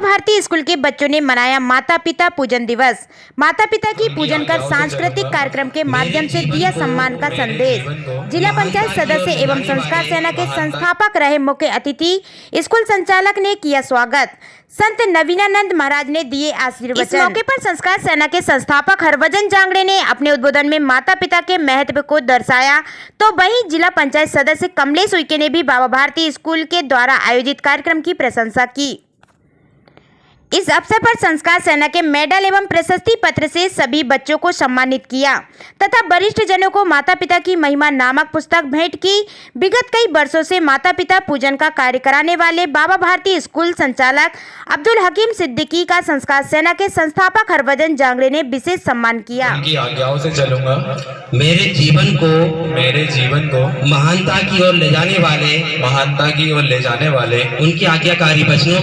Bharti school के बच्चों ने मनाया माता पिता पूजन दिवस। माता पिता की पूजन कर सांस्कृतिक कार्यक्रम के माध्यम से दिया सम्मान का संदेश। जिला पंचायत सदस्य एवं संस्कार सेना के संस्थापक रहे मुख्य अतिथि स्कूल संचालक ने किया स्वागत। संत नवीनानंद महाराज ने दिए आशीर्वचन। इस मौके पर संस्कार सेना के संस्थापक हरभजन जांगड़े ने अपने उद्बोधन में माता पिता के महत्व को दर्शाया, तो वहीं जिला पंचायत सदस्य कमलेश उइके ने भी बाबा भारती स्कूल के द्वारा आयोजित कार्यक्रम की प्रशंसा की। इस अवसर पर संस्कार सेना के मेडल एवं प्रशस्ति पत्र से सभी बच्चों को सम्मानित किया तथा वरिष्ठ जनों को माता पिता की महिमा नामक पुस्तक भेंट की। विगत कई वर्षों से माता पिता पूजन का कार्य कराने वाले बाबा भारती स्कूल संचालक अब्दुल हकीम सिद्दीकी का संस्कार सेना के संस्थापक हरभजन जांगड़े ने विशेष सम्मान किया। उनकी आज्ञाओं से चलूंगा। मेरे जीवन को महानता की ओर ले जाने वाले उनके आज्ञाकारी वचनों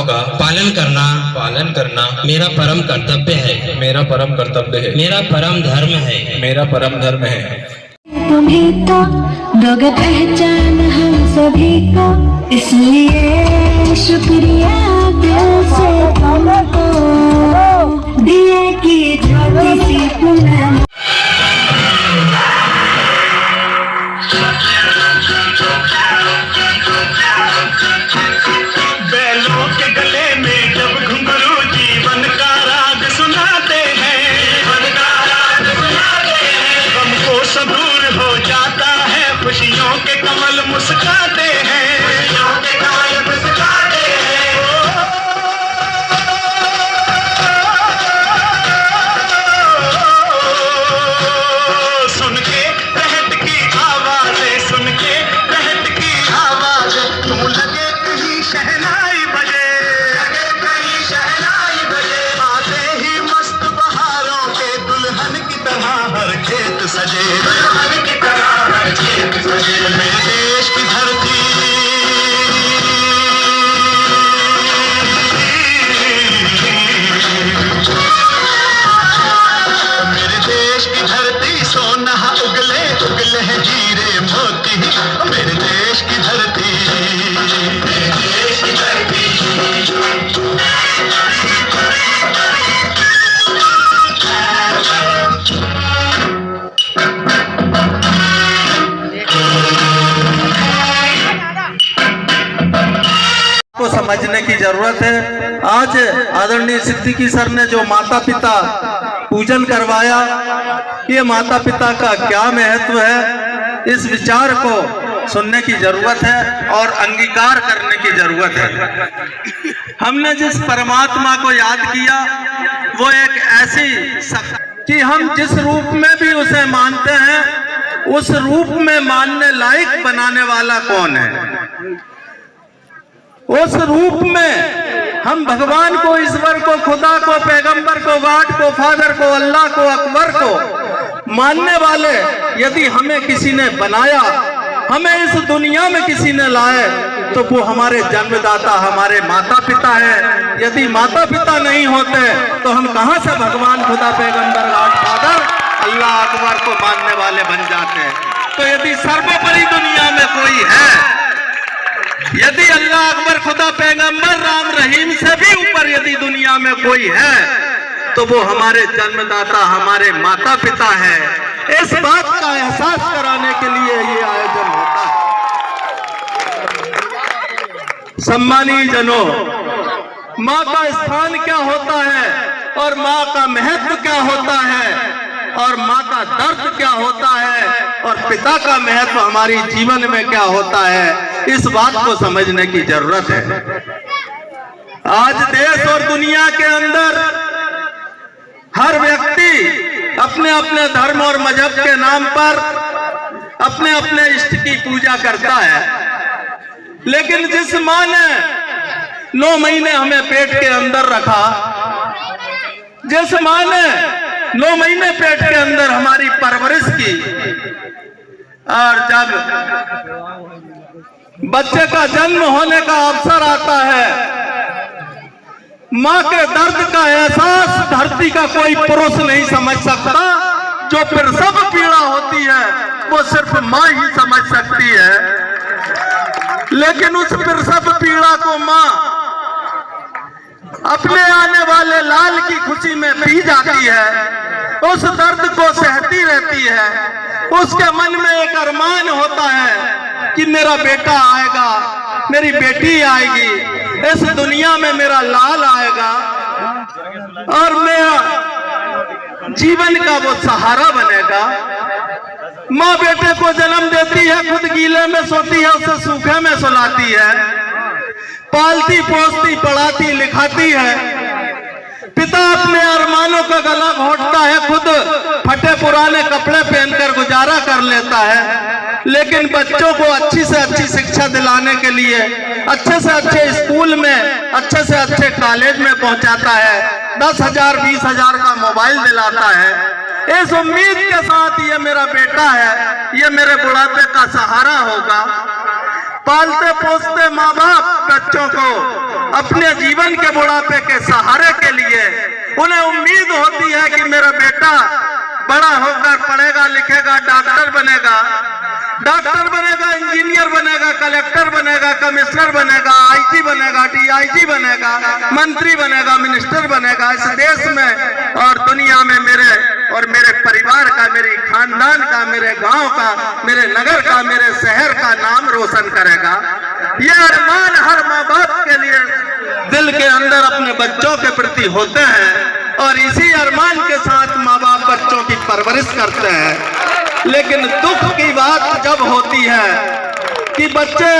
का पालन करना मेरा परम कर्तव्य है। मेरा परम धर्म है। तुम्हें तो दोगे पहचान हम सभी को, इसलिए शुक्रिया दिल से तुमको दिए की छोटी सी पुनः। बैलों के गले में जब घुंघरू जीवन का राग सुनाते हैं, गम को सबूर हो जाता है, खुशियों के कमल मुस्काते हैं। सुन के रहट की आवाज़ें, तुम लगे कहीं शहनाई बजे, आते ही मस्त बहारों के दुल्हन की तरह हर खेत सजे। मेरे देश की धरती, सोना उगले हैं हीरे मोती। मेरे देश की धरती, को समझने की जरूरत है। आज आदरणीय सिद्दीकी सर ने जो माता पिता पूजन करवाया, ये माता पिता का क्या महत्व है, इस विचार को सुनने की जरूरत है और अंगीकार करने की जरूरत है। हमने जिस परमात्मा को याद किया वो एक ऐसी शक्ति कि हम जिस रूप में भी उसे मानते हैं, उस रूप में मानने लायक बनाने वाला कौन है। उस रूप में हम भगवान को, ईश्वर को, खुदा को, पैगंबर को, गॉड को, फादर को, अल्लाह को, अकबर को मानने वाले यदि हमें किसी ने बनाया, हमें इस दुनिया में किसी ने लाए, तो वो हमारे जन्मदाता, हमारे माता पिता है। यदि माता पिता नहीं होते तो हम कहां से भगवान, खुदा, पैगंबर, गॉड फादर, अल्लाह, अकबर को मानने वाले बन जाते हैं। तो यदि सर्वोपरि दुनिया में कोई है, यदि अल्लाह, अकबर, खुदा, पैगंबर, राम, रहीम से भी ऊपर यदि दुनिया में कोई है, तो वो हमारे जन्मदाता, हमारे माता पिता है। इस बात का एहसास कराने के लिए ये आयोजन होता है। सम्मानीय जनों, माँ का स्थान क्या होता है और माँ का महत्व क्या होता है और माँ का दर्द क्या होता है और पिता का महत्व हमारी जीवन में क्या होता है, इस बात को समझने की जरूरत है। आज देश और दुनिया के अंदर हर व्यक्ति अपने अपने धर्म और मजहब के नाम पर अपने अपने इष्ट की पूजा करता है, लेकिन जिस माँ ने 9 महीने हमें पेट के अंदर रखा, जिस माँ ने 9 महीने पेट के अंदर हमारी परवरिश की, और जब बच्चे का जन्म होने का अवसर आता है, माँ के दर्द का एहसास धरती का कोई पुरुष नहीं समझ सकता। जो प्रसव पीड़ा होती है वो सिर्फ माँ ही समझ सकती है, लेकिन उस प्रसव पीड़ा को माँ अपने आने वाले लाल की खुशी में पी जाती है, उस दर्द को सहती रहती है। उसके मन में एक अरमान होता है कि मेरा बेटा आएगा, मेरी बेटी आएगी, इस दुनिया में मेरा लाल आएगा और मेरा जीवन का वो सहारा बनेगा। माँ बेटे को जन्म देती है, खुद गीले में सोती है, उसे सूखे में सुलाती है, पालती पोसती पढ़ाती लिखाती है। पिता अपने अरमानों का गला घोंटता है, खुद फटे पुराने कपड़े पहनकर गुजारा कर लेता है, लेकिन बच्चों को अच्छी से अच्छी शिक्षा दिलाने के लिए अच्छे से अच्छे स्कूल में, अच्छे से अच्छे कॉलेज में पहुंचाता है, 10,000 20,000 का मोबाइल दिलाता है, इस उम्मीद के साथ ये मेरा बेटा है, ये मेरे बुढ़ापे का सहारा होगा। पालते पोसते माँ बाप बच्चों को अपने जीवन के बुढ़ापे के सहारे के लिए उन्हें उम्मीद होती है कि मेरा बेटा बड़ा होकर पढ़ेगा लिखेगा, डॉक्टर बनेगा, इंजीनियर बनेगा, कलेक्टर बनेगा, कमिश्नर बनेगा, आईजी बनेगा, डीआईजी बनेगा, मंत्री बनेगा, मिनिस्टर बनेगा। इस देश में और दुनिया में मेरे और मेरे परिवार का, मेरे खानदान का, मेरे गांव का, मेरे नगर का, मेरे शहर का नाम रोशन करेगा। ये अरमान हर माँ बाप के लिए दिल के अंदर अपने बच्चों के प्रति होते हैं और इसी अरमान के साथ माँ बाप बच्चों की परवरिश करते हैं। लेकिन दुख की बात जब होती है कि बच्चे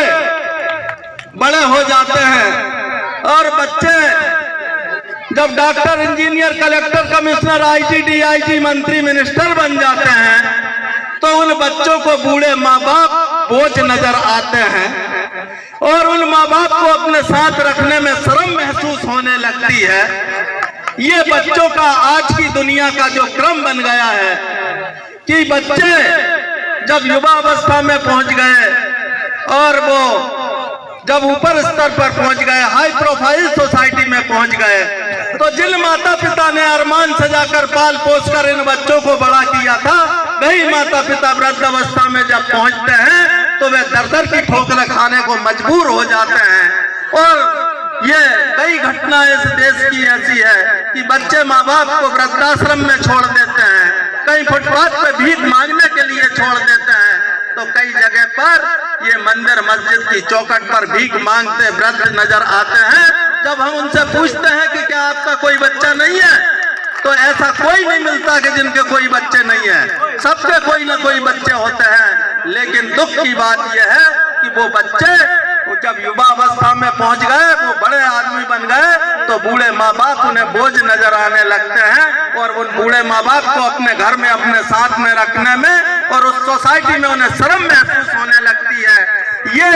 बड़े हो जाते हैं और बच्चे जब doctor, engineer, collector, commissioner, IG, DIG, मंत्री, मिनिस्टर बन जाते हैं तो उन बच्चों को बूढ़े माँ बाप बोझ नजर आते हैं और उन माँ बाप को अपने साथ रखने में शर्म महसूस होने लगती है। ये बच्चों का आज की दुनिया का जो क्रम बन गया है कि बच्चे जब युवा अवस्था में पहुंच गए और वो जब ऊपर स्तर पर पहुंच गए, हाई प्रोफाइल सोसाइटी में पहुंच गए, तो जिन माता पिता ने अरमान सजाकर पाल पोस कर इन बच्चों को बड़ा किया था, वही माता पिता वृद्ध अवस्था में जब पहुंचते हैं तो वे दर-दर की ठोकरें खाने को मजबूर हो जाते हैं। और ये कई घटनाएं इस देश की ऐसी है कि बच्चे माँ बाप को वृद्धाश्रम में छोड़ देते हैं, कहीं फुटपाथ पे भीख मांगने के लिए छोड़ देते हैं, तो कई जगह पर ये मंदिर मस्जिद की चौखट पर भीख मांगते वृद्ध नजर आते हैं। जब हम उनसे पूछते हैं कि क्या आपका कोई बच्चा नहीं है, तो ऐसा कोई नहीं मिलता कि जिनके कोई बच्चे नहीं है, सबके कोई ना कोई बच्चे होते हैं। लेकिन दुख की बात यह है कि वो बच्चे जब युवा अवस्था में पहुंच गए, वो बड़े आदमी बन गए, तो बूढ़े माँ बाप उन्हें बोझ नजर आने लगते हैं और उन बूढ़े माँ बाप को अपने घर में अपने साथ में रखने में और उस सोसाइटी में उन्हें शर्म महसूस होने लगती है। ये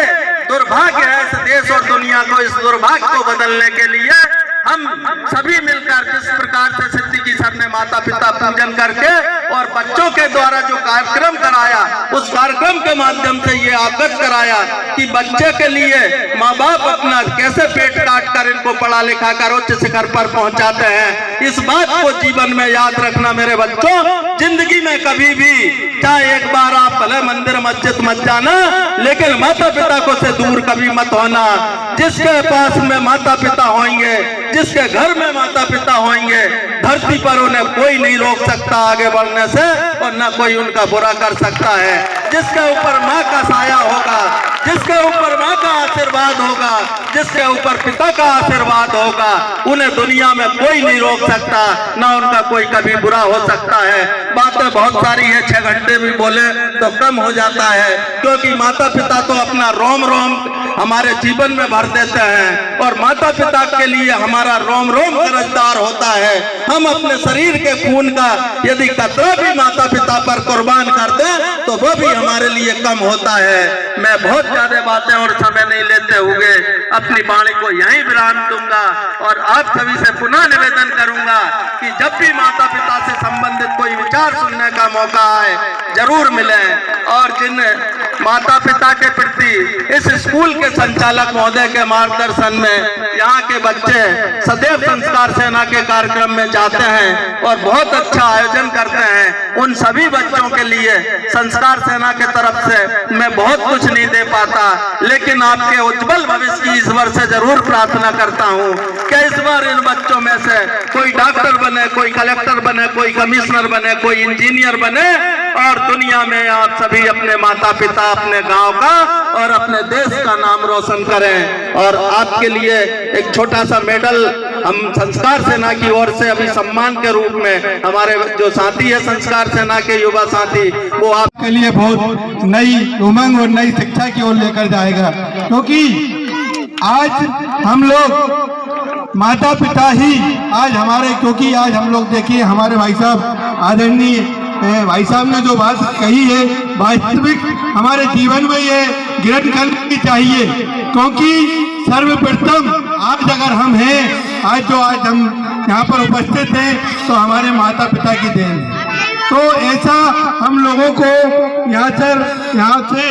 दुर्भाग्य है इस देश और दुनिया को। इस दुर्भाग्य को बदलने के लिए हम सभी मिलकर जिस प्रकार से सिद्दीकी सर ने माता पिता पूजन करके और बच्चों के द्वारा जो कार्यक्रम कराया, उस कार्यक्रम के माध्यम से ये अवगत कराया कि बच्चे के लिए माँ बाप अपना कैसे पेट काट कर इनको पढ़ा लिखा कर उच्च शिखर पर पहुंचाते हैं। इस बात को जीवन में याद रखना मेरे बच्चों। जिंदगी में कभी भी चाहे एक बार आप भले मंदिर मस्जिद मत जाना, लेकिन माता पिता को से दूर कभी मत होना। जिसके पास में माता पिता होंगे, जिसके घर में माता पिता होंगे, धरती पर उन्हें कोई नहीं रोक सकता आगे बढ़ने से और न कोई उनका बुरा कर सकता है। जिसके ऊपर माँ का साया होगा, जिसके ऊपर माँ का आशीर्वाद होगा, जिसके ऊपर पिता का आशीर्वाद होगा, उन्हें दुनिया में कोई नहीं रोक सकता, ना उनका कोई कभी बुरा हो सकता है। बातें बहुत सारी है, 6 घंटे भी बोले तो कम हो जाता है, क्योंकि माता पिता तो अपना रोम रोम हमारे जीवन में भर देते हैं और माता पिता के लिए हमारा रोम रोम कर्जदार होता है। हम अपने शरीर के खून का यदि कतरा भी माता पिता पर कुर्बान कर दें तो वो भी हमारे लिए कम होता है। मैं बहुत ज्यादा बातें और समय नहीं लेते हुए अपनी वाणी को यहीं विराम दूंगा और आप सभी से पुनः निवेदन करूंगा कि जब भी माता पिता से संबंधित कोई विचार सुनने का मौका आए जरूर मिले। और जिन माता पिता के प्रति इस स्कूल के संचालक महोदय के मार्गदर्शन में यहाँ के बच्चे सदैव संस्कार सेना के कार्यक्रम में जाते हैं और बहुत अच्छा आयोजन करते हैं। उन सभी बच्चों के लिए संस्कार सेना के तरफ से मैं बहुत कुछ नहीं दे पाता, लेकिन आपके उज्जवल भविष्य की ईश्वर से जरूर प्रार्थना करता हूँ कि इस बार इन बच्चों में से कोई डॉक्टर बने, कोई कलेक्टर बने, कोई कमिश्नर बने, कोई इंजीनियर बने और दुनिया में आप सभी अपने माता पिता, अपने गांव का और अपने देश का नाम रोशन करें। और आपके लिए एक छोटा सा मेडल हम संस्कार सेना की ओर से अभी सम्मान के रूप में हमारे जो साथी है संस्कार सेना के युवा साथी, वो आपके लिए बहुत नई उमंग और नई शिक्षा की ओर लेकर जाएगा। क्योंकि आज हम लोग माता पिता ही आज हमारे, क्योंकि आज हम लोग देखिए हमारे भाई साहब आदरणीय भाई साहब ने जो बात कही है वास्तविक हमारे जीवन में ये ग्रहण करनी चाहिए। क्योंकि सर्वप्रथम आज अगर हम हैं, आज हम यहाँ पर उपस्थित हैं तो हमारे माता पिता की देन है। तो ऐसा हम लोगों को यहाँ से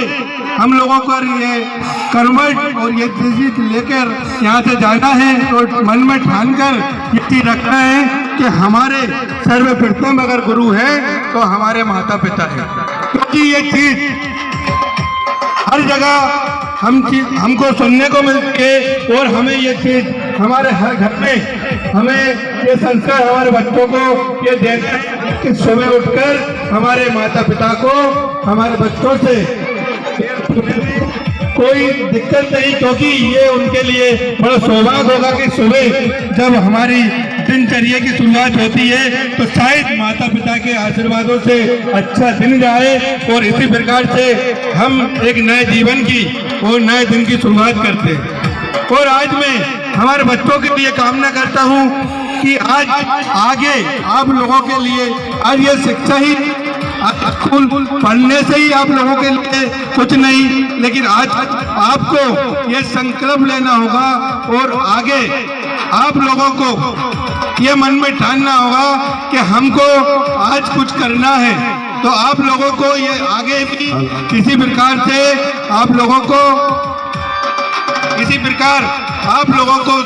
हम लोगों को ये कर्मठ और ये चीज लेकर यहाँ से जाना है और मन में ठान कर ये चीज रखना है कि हमारे सर्वप्रथम अगर गुरु है तो हमारे माता पिता है। क्योंकि ये चीज हर जगह हमको सुनने को मिलती है और हमें ये चीज हमारे हर घर में हमें ये संस्कार हमारे बच्चों को ये देना है कि सुबह उठकर हमारे माता पिता को हमारे बच्चों से कोई दिक्कत नहीं, क्योंकि ये उनके लिए बड़ा सौभाग्य होगा कि सुबह जब हमारी दिनचर्या की शुरुआत होती है तो शायद माता पिता के आशीर्वादों से अच्छा दिन जाए और इसी प्रकार से हम एक नए जीवन की और नए दिन की शुरुआत करते हैं। और आज मैं हमारे बच्चों के लिए कामना करता हूँ कि आज आगे आप लोगों के लिए आज ये शिक्षा ही स्कूल पढ़ने से ही आप लोगों के लिए कुछ नहीं, लेकिन आज आपको ये संकल्प लेना होगा और आगे आप लोगों को ये मन में ठानना होगा कि हमको आज कुछ करना है। तो आप लोगों को ये आगे भी किसी प्रकार से आप लोगों को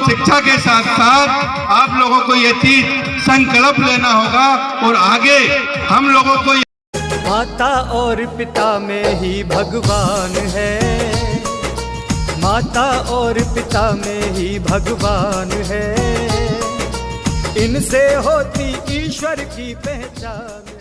शिक्षा के साथ साथ आप लोगों को ये चीज संकल्प लेना होगा और आगे हम लोगों को माता और पिता में ही भगवान है, माता और पिता में ही भगवान है, इनसे होती ईश्वर की पहचान।